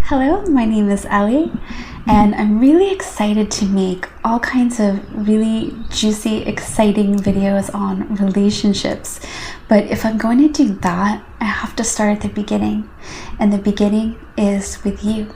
Hello, my name is Ellie, and I'm really excited to make all kinds of really juicy, exciting videos on relationships. But if I'm going to do that, I have to start at the beginning, and the beginning is with you.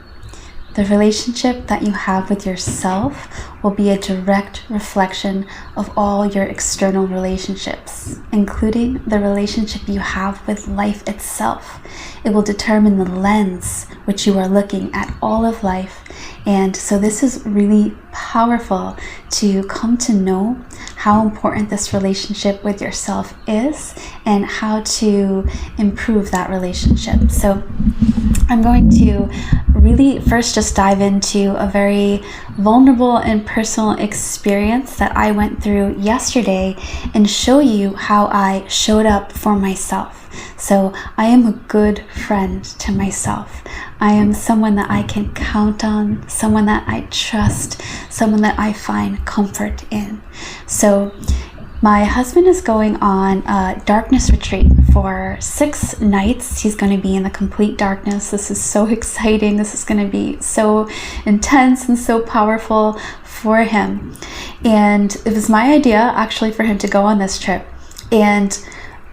The relationship that you have with yourself will be a direct reflection of all your external relationships, including the relationship you have with life itself. It will determine the lens which you are looking at all of life. And so this is really powerful to come to know how important this relationship with yourself is and how to improve that relationship. So I'm going to really first just dive into a very vulnerable and personal experience that I went through yesterday and show you how I showed up for myself. So I am a good friend to myself. I am someone that I can count on, someone that I trust, someone that I find comfort in. So my husband is going on a darkness retreat for 6 nights. He's going to be in the complete darkness. This is so exciting. This is going to be so intense and so powerful for him. And it was my idea actually for him to go on this trip. And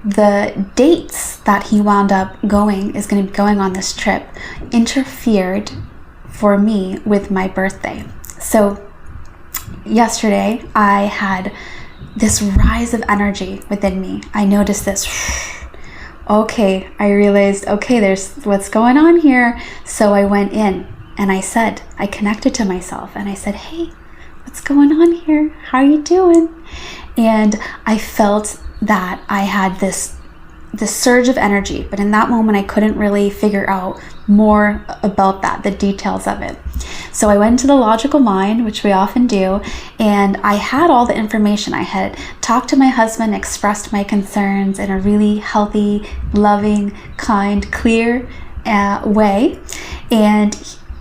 the dates that he wound up is going to be going on this trip interfered for me with my birthday. So yesterday I had this rise of energy within me. I noticed this. Okay, I realized, okay, there's what's going on here. So I went in and I connected to myself and I said, hey, what's going on here? How are you doing? And I felt that I had this surge of energy, but in that moment I couldn't really figure out more about that, the details of it. So I went into the logical mind, which we often do, and I had all the information. I had talked to my husband, expressed my concerns in a really healthy, loving, kind, clear way, and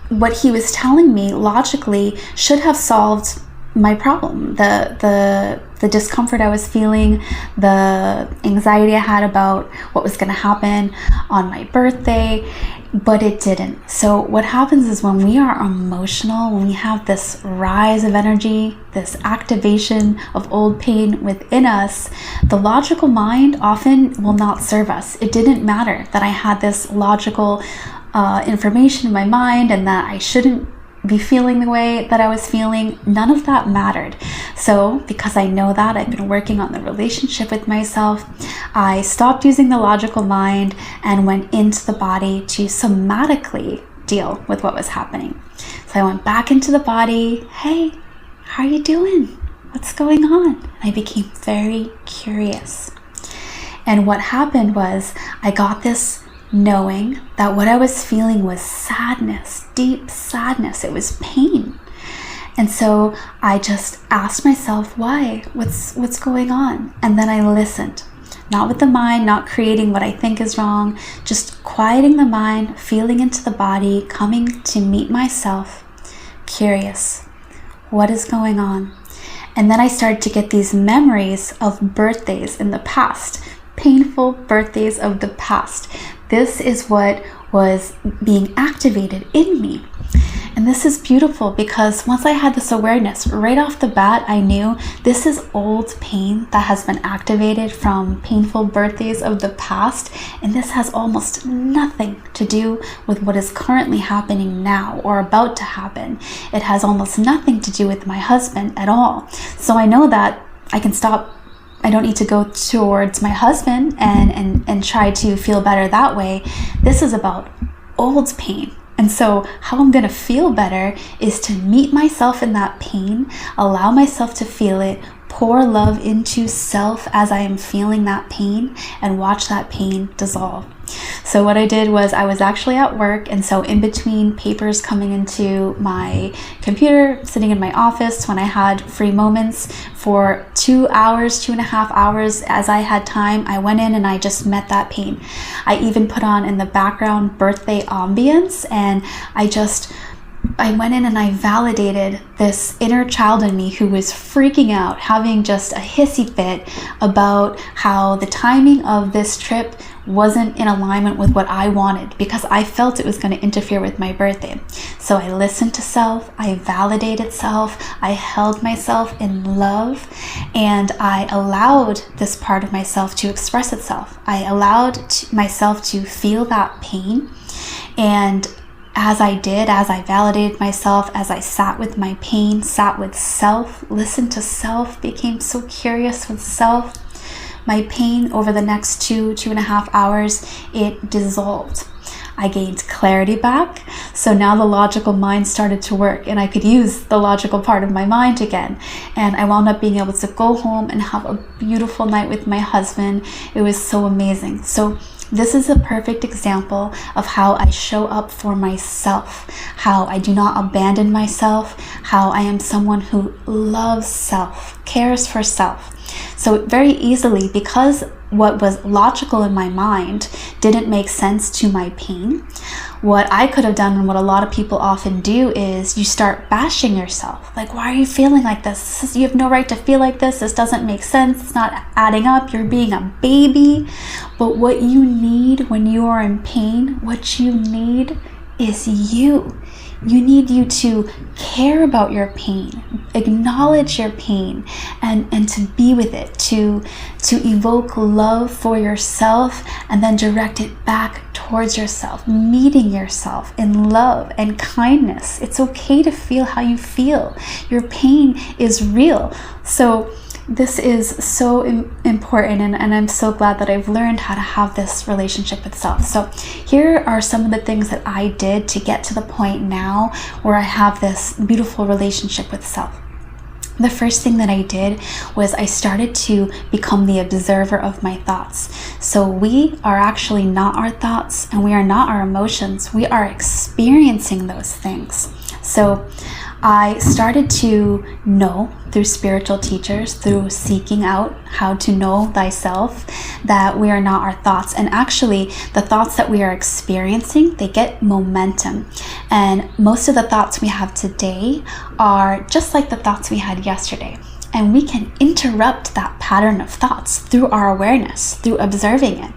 what he was telling me logically should have solved my problem, the discomfort I was feeling, the anxiety I had about what was going to happen on my birthday, but it didn't. So what happens is when we are emotional, when we have this rise of energy, this activation of old pain within us, the logical mind often will not serve us. It didn't matter that I had this logical information in my mind and that I shouldn't be feeling the way that I was feeling. None of that mattered. So because I know that, I've been working on the relationship with myself. I stopped using the logical mind and went into the body to somatically deal with what was happening. So I went back into the body. Hey, how are you doing? What's going on? And I became very curious. And what happened was I got this knowing that what I was feeling was sadness, deep sadness. It was pain. And so I just asked myself, why? What's going on? And then I listened, not with the mind, not creating what I think is wrong, just quieting the mind, feeling into the body, coming to meet myself, curious. What is going on? And then I started to get these memories of birthdays in the past, painful birthdays of the past. This is what was being activated in me. And this is beautiful because once I had this awareness, right off the bat, I knew this is old pain that has been activated from painful birthdays of the past. And this has almost nothing to do with what is currently happening now or about to happen. It has almost nothing to do with my husband at all. So I know that I can stop. I don't need to go towards my husband and try to feel better that way. This is about old pain. And so how I'm going to feel better is to meet myself in that pain, allow myself to feel it, pour love into self as I am feeling that pain, and watch that pain dissolve. So what I did was I was actually at work, and so in between papers coming into my computer, sitting in my office when I had free moments for 2 hours, 2.5 hours as I had time, I went in and I just met that pain. I even put on in the background birthday ambience, and I went in and I validated this inner child in me who was freaking out, having just a hissy fit about how the timing of this trip wasn't in alignment with what I wanted because I felt it was going to interfere with my birthday. So I listened to self, I validated self, I held myself in love, and I allowed this part of myself to express itself. I allowed myself to feel that pain. And as I validated myself, as I sat with my pain, sat with self, listened to self, became so curious with self, my pain over the next 2.5 hours, it dissolved. I gained clarity back. So now the logical mind started to work and I could use the logical part of my mind again. And I wound up being able to go home and have a beautiful night with my husband. It was so amazing. So this is a perfect example of how I show up for myself, how I do not abandon myself, how I am someone who loves self, cares for self. So very easily, because what was logical in my mind didn't make sense to my pain, what I could have done and what a lot of people often do is you start bashing yourself. Like, why are you feeling like this? You have no right to feel like this. This doesn't make sense. It's not adding up. You're being a baby. But what you need when you are in pain, what you need is you. You need you to care about your pain, acknowledge your pain, and to be with it, to evoke love for yourself and then direct it back towards yourself, meeting yourself in love and kindness. It's okay to feel how you feel. Your pain is real. So this is so important, and I'm so glad that I've learned how to have this relationship with self. So here are some of the things that I did to get to the point now where I have this beautiful relationship with self. The first thing that I did was I started to become the observer of my thoughts. So we are actually not our thoughts and we are not our emotions. We are experiencing those things. So I started to know through spiritual teachers, through seeking out how to know thyself, that we are not our thoughts. And actually, the thoughts that we are experiencing, they get momentum. And most of the thoughts we have today are just like the thoughts we had yesterday. And we can interrupt that pattern of thoughts through our awareness, through observing it.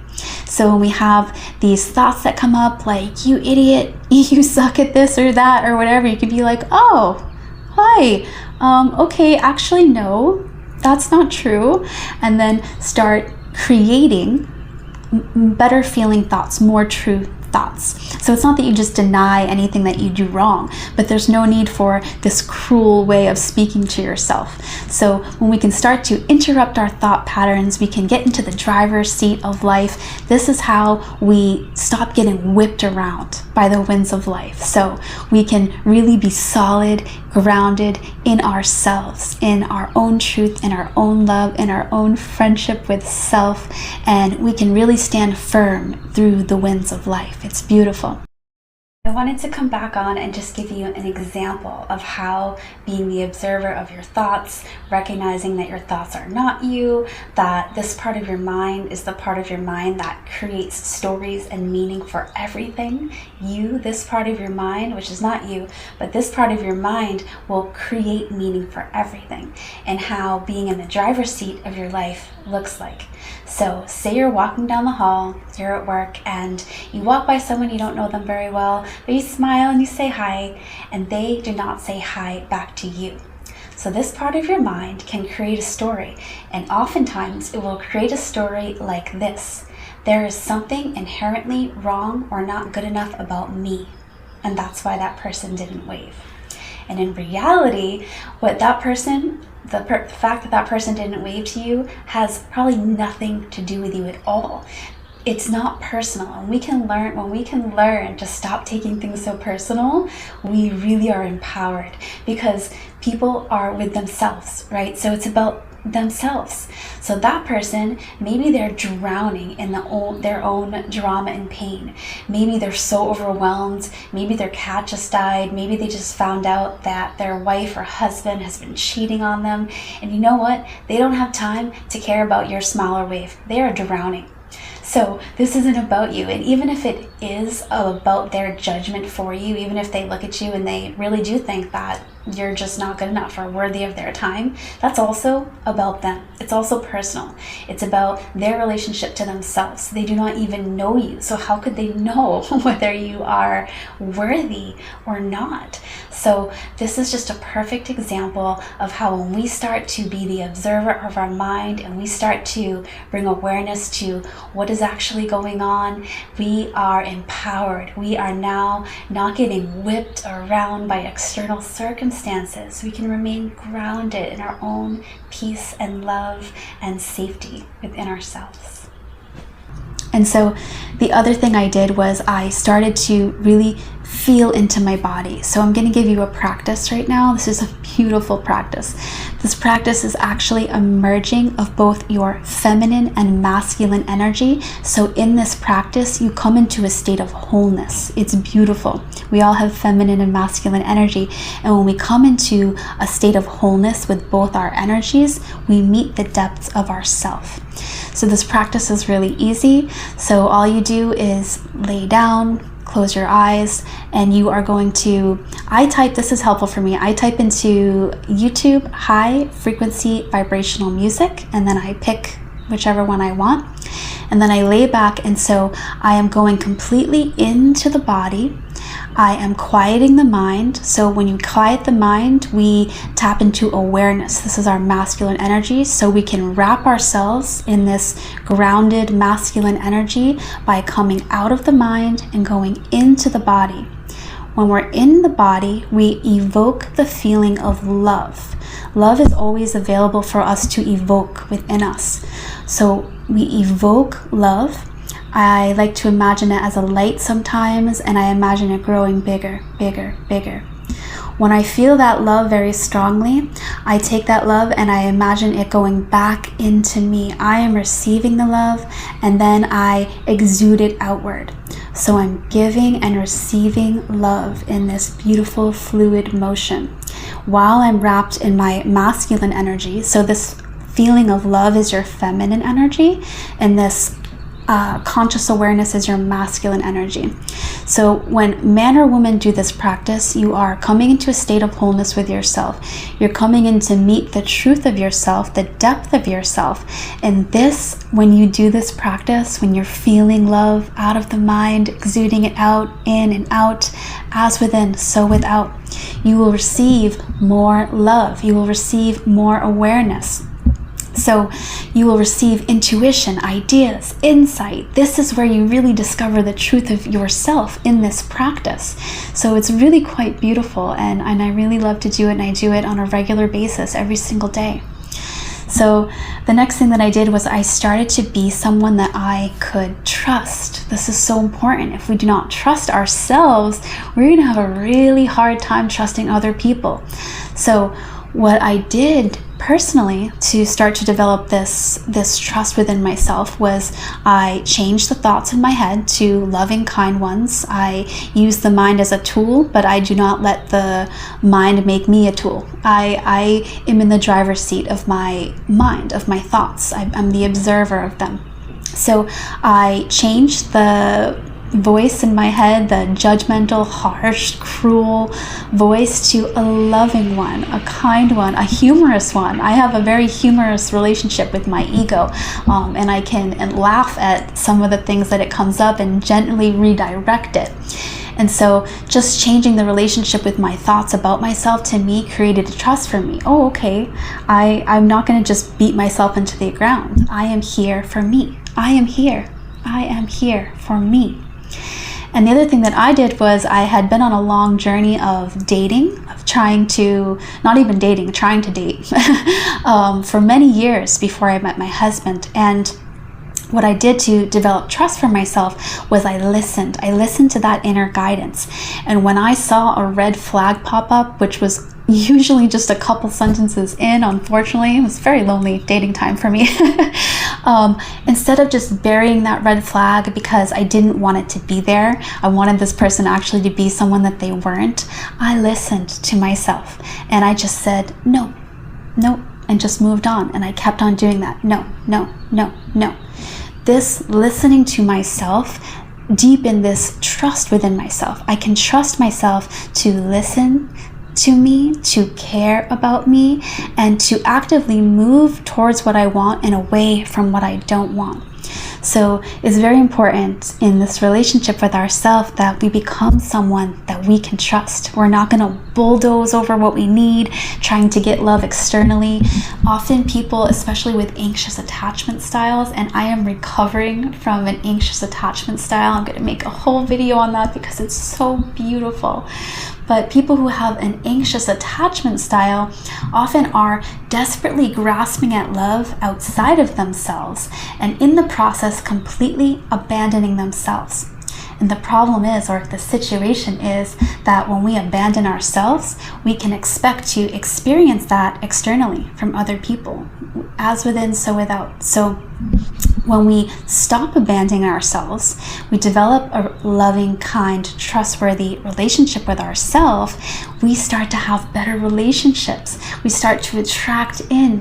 So when we have these thoughts that come up like, you idiot, you suck at this or that or whatever, you could be like, oh, hi, okay, actually no, that's not true. And then start creating better feeling thoughts, more true thoughts. So it's not that you just deny anything that you do wrong, but there's no need for this cruel way of speaking to yourself. So when we can start to interrupt our thought patterns, we can get into the driver's seat of life. This is how we stop getting whipped around by the winds of life. So we can really be solid, grounded in ourselves, in our own truth, in our own love, in our own friendship with self, and we can really stand firm through the winds of life. It's beautiful. I wanted to come back on and just give you an example of how being the observer of your thoughts, recognizing that your thoughts are not you, that this part of your mind is the part of your mind that creates stories and meaning for everything. You, this part of your mind, which is not you, but this part of your mind will create meaning for everything, and how being in the driver's seat of your life looks like. So say you're walking down the hall, you're at work, and you walk by someone, you don't know them very well, but you smile and you say hi, and they do not say hi back to you. So this part of your mind can create a story, and oftentimes it will create a story like this: there is something inherently wrong or not good enough about me, and that's why that person didn't wave. And in reality, what that person, the fact that that person didn't wave to you has probably nothing to do with you at all. It's not personal. And when we can learn to stop taking things so personal, we really are empowered, because people are with themselves, right? So it's about themselves. So that person, maybe they're drowning in their own drama and pain. Maybe they're so overwhelmed. Maybe their cat just died. Maybe they just found out that their wife or husband has been cheating on them. And you know what? They don't have time to care about your smile or wave. They are drowning. So this isn't about you. And even if it is about their judgment for you, even if they look at you and they really do think that you're just not good enough or worthy of their time, that's also about them. It's also personal. It's about their relationship to themselves. They do not even know you. So how could they know whether you are worthy or not? So this is just a perfect example of how when we start to be the observer of our mind and we start to bring awareness to what is actually going on, we are empowered. We are now not getting whipped around by external circumstances. We can remain grounded in our own peace and love and safety within ourselves. And so the other thing I did was I started to really feel into my body. So I'm going to give you a practice right now. This is a beautiful practice. This practice is actually a merging of both your feminine and masculine energy. So in this practice, you come into a state of wholeness. It's beautiful. We all have feminine and masculine energy. And when we come into a state of wholeness with both our energies, we meet the depths of ourself. So this practice is really easy. So all you do is lay down, close your eyes, and you are going to, this is helpful for me, I type into YouTube high frequency vibrational music, and then I pick whichever one I want, and then I lay back, and so I am going completely into the body. I am quieting the mind. So when you quiet the mind, we tap into awareness. This is our masculine energy. So we can wrap ourselves in this grounded masculine energy by coming out of the mind and going into the body. When we're in the body, we evoke the feeling of love. Love is always available for us to evoke within us. So we evoke love. I like to imagine it as a light sometimes, and I imagine it growing bigger, bigger, bigger. When I feel that love very strongly, I take that love and I imagine it going back into me. I am receiving the love, and then I exude it outward. So I'm giving and receiving love in this beautiful fluid motion while I'm wrapped in my masculine energy. So this feeling of love is your feminine energy, and this conscious awareness is your masculine energy. So when man or woman do this practice, you are coming into a state of wholeness with yourself. You're coming in to meet the truth of yourself, the depth of yourself. And this, when you do this practice, when you're feeling love out of the mind, exuding it out, in and out, as within, so without, you will receive more love. You will receive more awareness. So you will receive intuition, ideas, insight. This is where you really discover the truth of yourself in this practice. So it's really quite beautiful, and I really love to do it, and I do it on a regular basis every single day. So the next thing that I did was I started to be someone that I could trust. This is so important. If we do not trust ourselves, we're going to have a really hard time trusting other people. So what I did personally to start to develop this trust within myself was I changed the thoughts in my head to loving, kind ones. I use the mind as a tool, but I do not let the mind make me a tool. I am in the driver's seat of my mind, of my thoughts. I'm the observer of them. So I changed the voice in my head, the judgmental, harsh, cruel voice, to a loving one, a kind one, a humorous one. I have a very humorous relationship with my ego, and I can laugh at some of the things that it comes up and gently redirect it. And so just changing the relationship with my thoughts about myself, to me, created a trust for me. Oh, okay, I'm not going to just beat myself into the ground. I am here for me. I am here. I am here for me. And the other thing that I did was I had been on a long journey of dating, of trying to date for many years before I met my husband. And what I did to develop trust for myself was I listened. I listened to that inner guidance. And when I saw a red flag pop up, which was usually just a couple sentences in, unfortunately, it was very lonely dating time for me. Instead of just burying that red flag because I didn't want it to be there, I wanted this person actually to be someone that they weren't, I listened to myself and I just said, no, and just moved on. And I kept on doing that. No. this listening to myself deepen this trust within myself. I can trust myself to listen to me, to care about me, and to actively move towards what I want and away from what I don't want. So it's very important in this relationship with ourselves that we become someone that we can trust. We're not going to bulldoze over what we need, trying to get love externally. Often people, especially with anxious attachment styles, and I am recovering from an anxious attachment style. I'm going to make a whole video on that because it's so beautiful. But people who have an anxious attachment style often are desperately grasping at love outside of themselves, and in the process completely abandoning themselves. And the problem is, or the situation is, that when we abandon ourselves, we can expect to experience that externally from other people, as within, so without. So when we stop abandoning ourselves, we develop a loving, kind, trustworthy relationship with ourselves, we start to have better relationships. We start to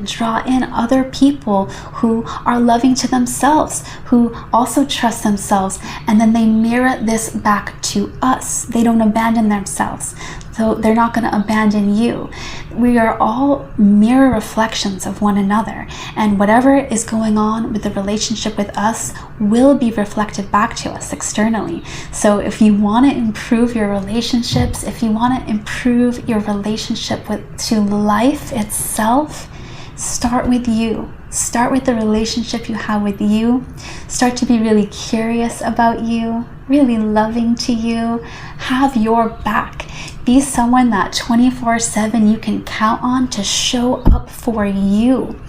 draw in other people who are loving to themselves, who also trust themselves, and then they mirror this back to us. They don't abandon themselves, so they're not going to abandon you. We are all mirror reflections of one another, and whatever is going on with the relationship with us will be reflected back to us externally. So if you want to improve your relationships, if you want to improve your relationship to life itself, start with you. Start with the relationship you have with you. Start to be really curious about you, really loving to you. Have your back. Be someone that 24/7 you can count on to show up for you.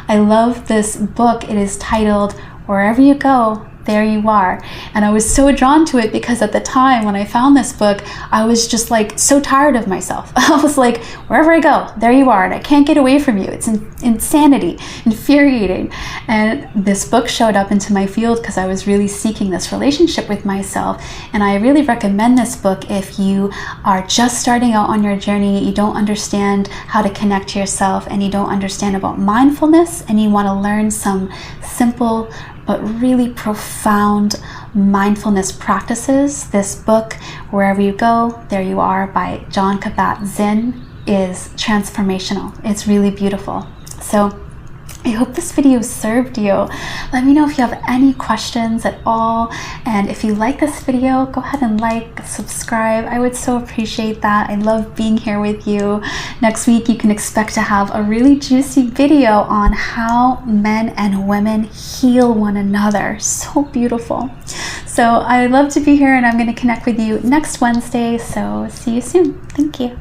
I love this book. It is titled Wherever You Go, There You Are. And I was so drawn to it because at the time when I found this book, I was just like so tired of myself. I was like, wherever I go, there you are, and I can't get away from you. It's insanity, infuriating. And this book showed up into my field because I was really seeking this relationship with myself. And I really recommend this book if you are just starting out on your journey, you don't understand how to connect to yourself, and you don't understand about mindfulness, and you want to learn some simple but really profound mindfulness practices. This book, Wherever You Go, There You Are, by Jon Kabat-Zinn, is transformational. It's really beautiful. So I hope this video served you. Let me know if you have any questions at all. And if you like this video, go ahead and like, subscribe. I would so appreciate that. I love being here with you. Next week, you can expect to have a really juicy video on how men and women heal one another. So beautiful. So I love to be here, and I'm going to connect with you next Wednesday. So see you soon. Thank you.